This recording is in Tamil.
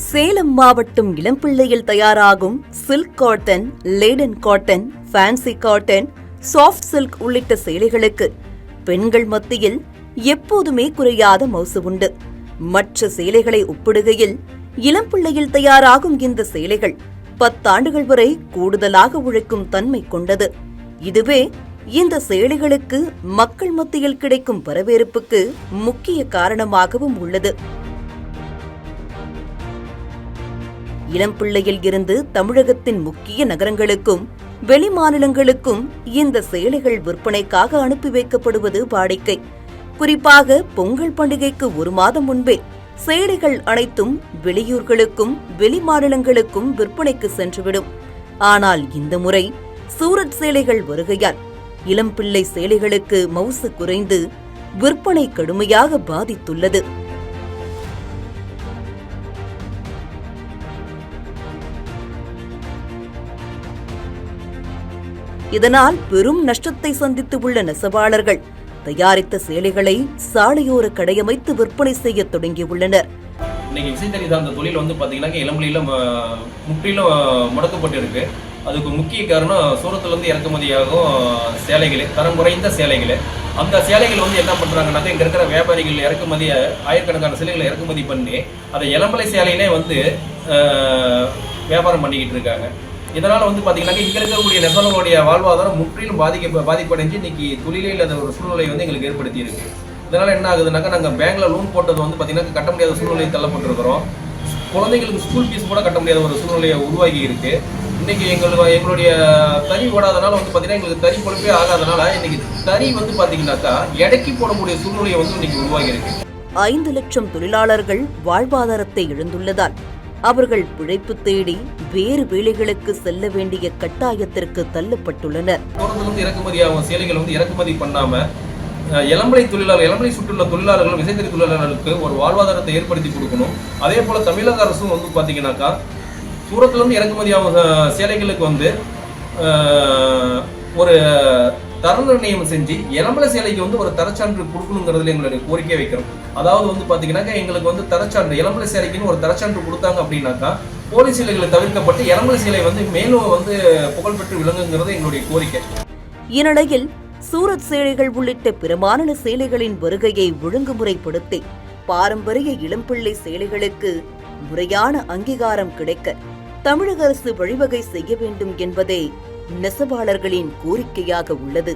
சேலம் மாவட்டம் இளம்பிள்ளையில் தயாராகும் சில்க் காட்டன், லேடன் cotton, fancy cotton, soft silk உள்ளிட்ட சேலைகளுக்கு பெண்கள் மத்தியில் எப்போதுமே குறையாத மவுசு உண்டு. மற்ற சேலைகளை ஒப்பிடுகையில் இளம்பிள்ளையில் தயாராகும் இந்த சேலைகள் 10 ஆண்டுகள் வரை கூடுதலாக உழைக்கும் தன்மை கொண்டது. இதுவே இந்த சேலைகளுக்கு மக்கள் மத்தியில் கிடைக்கும் வரவேற்புக்கு முக்கிய காரணமாகவும் உள்ளது. இளம்பிள்ளையில் இருந்து தமிழகத்தின் முக்கிய நகரங்களுக்கும் வெளிமாநிலங்களுக்கும் இந்த சேலைகள் விற்பனைக்காக அனுப்பி வைக்கப்படுவது வாடிக்கை. குறிப்பாக பொங்கல் பண்டிகைக்கு 1 மாதம் முன்பே சேலைகள் அனைத்தும் வெளியூர்களுக்கும் வெளிமாநிலங்களுக்கும் விற்பனைக்கு சென்றுவிடும். ஆனால் இந்த முறை சூரத் சேலைகள் வருகையால் இளம்பிள்ளை சேலைகளுக்கு மவுசு குறைந்து விற்பனை கடுமையாக பாதித்துள்ளது. இதனால் பெரும் நஷ்டத்தை சந்தித்து உள்ள நெசவாளர்கள் தயாரித்த சேலைகளை சாலையோர கடையமைத்து விற்பனை செய்ய தொடங்கியுள்ளனர். இன்னைக்கு விசைத்தறி சார்ந்த தொழில் பாத்தீங்கன்னா இளம்பிள்ளையில முற்றிலும் முடக்கப்பட்டு இருக்கு. அதுக்கு முக்கிய காரணம் சூரத்துல இருந்து இறக்குமதியாகும் சேலைகள், தரம் குறைந்த சேலைகள். அந்த சேலைகள் என்ன பண்றாங்கன்னாக்க இங்க இருக்கிற வியாபாரிகள் இறக்குமதி ஆயிரக்கணக்கான சேலைகளை இறக்குமதி பண்ணி அதை இளம்பிள்ளை சேலையிலே வியாபாரம் பண்ணிக்கிட்டு இருக்காங்க. இதனால பாத்தீங்கன்னா இங்க இருக்கக்கூடிய நெசவாளர்களுடைய வாழ்வாதாரம் முற்றிலும் பாதிப்படைஞ்சு இன்னைக்கு தொழிலே இல்லாத ஒரு சூழ்நிலை எங்களுக்கு ஏற்படுத்தி இருக்கு. இதனால என்ன ஆகுதுனாக்கா நாங்க பேங்க்ல லோன் போட்டது பாத்தீங்கன்னா கட்ட முடியாத சூழ்நிலையை தள்ளப்பட்டிருக்கிறோம். குழந்தைங்களுக்கு ஸ்கூல் ஃபீஸ் கூட கட்ட முடியாத ஒரு சூழ்நிலையை உருவாகி இருக்கு. இன்னைக்கு எங்களுடைய தறி ஓடாதனால பாத்தீங்கன்னா எங்களுக்கு தறி பொறுப்பே ஆகாதனால இன்னைக்கு தறி பாத்தீங்கன்னாக்கா எடைக்கு போடக்கூடிய சூழ்நிலையை இன்னைக்கு உருவாகி இருக்கு. 5 லட்சம் தொழிலாளர்கள் வாழ்வாதாரத்தை இழந்துள்ளதால் அவர்கள் பிழைப்பு தேடி வேறு வேலைகளுக்கு செல்ல வேண்டிய கட்டாயத்திற்கு தள்ளப்பட்டுள்ளனர். இறக்குமதியாகும் சேலைகள் இறக்குமதி பண்ணாம இளம்பிள்ளை சுற்றுள்ள தொழிலாளர்களும் விசைத்தறி தொழிலாளர்களுக்கு ஒரு வாழ்வாதாரத்தை ஏற்படுத்தி கொடுக்கணும். அதே போல தமிழக அரசும் பாத்தீங்கன்னாக்கா சூரத்துல இருந்து இறக்குமதியாகும் சேலைகளுக்கு ஒரு தர நிர்ணயம் செஞ்சு இளம்பிள்ளை சேலைக்கு ஒரு தரச்சான்று கொடுக்கணுங்கிறதுல எங்களுடைய கோரிக்கை வைக்கிறோம். அதாவது பாத்தீங்கன்னா எங்களுக்கு தரச்சான்று இளம்பிள்ளை சேலைக்குன்னு ஒரு தரச்சான்று கொடுத்தாங்க அப்படின்னாக்கா போலி சேலைகளை தவிர்க்கப்பட்டு இளம்பிள்ளை சேலை மேலும் புகழ் பெற்று விளங்குங்கிறது எங்களுடைய கோரிக்கை. இந்நிலையில் சூரத் சேலைகள் உள்ளிட்ட பிற மாநில சேலைகளின் வருகையை ஒழுங்குமுறைப்படுத்தி பாரம்பரிய இளம்பிள்ளை சேலைகளுக்கு முறையான அங்கீகாரம் கிடைக்க தமிழக அரசு வழிவகை செய்ய வேண்டும் என்பதே நெசவாளர்களின் கோரிக்கையாக உள்ளது.